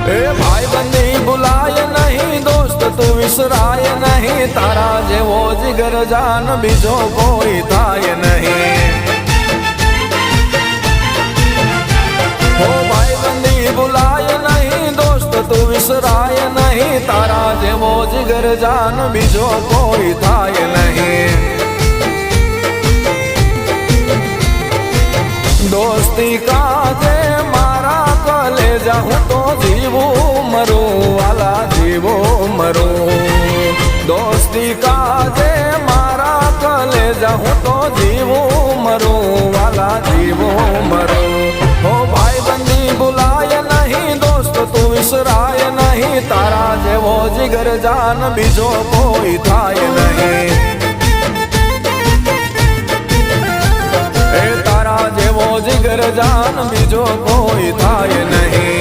ए भाई बंदी बुलाए नहीं, दोस्त तू विसराय नहीं, तारा जेवो जिगर जान बीजो कोई थाय नहीं। हो भाई बंदी बुलाए नहीं, दोस्त तू विसराय नहीं, तारा जेवो जिगर जान बीजो कोई थाय नहीं। दोस्ती का जे मारा कलेजा हूँ तो जीवू मरू वाला जीवो मरू। दोस्ती का जे मारा कलेजा हूँ तो जीवो मरू वाला जीवो मरू। हो भाई बंदी बुलाए नहीं, दोस्त तू विसराय नहीं, तारा जेवो जिगर जान बीजो कोई थाय नहीं। जिगर जान बीजो कोई थाय नहीं।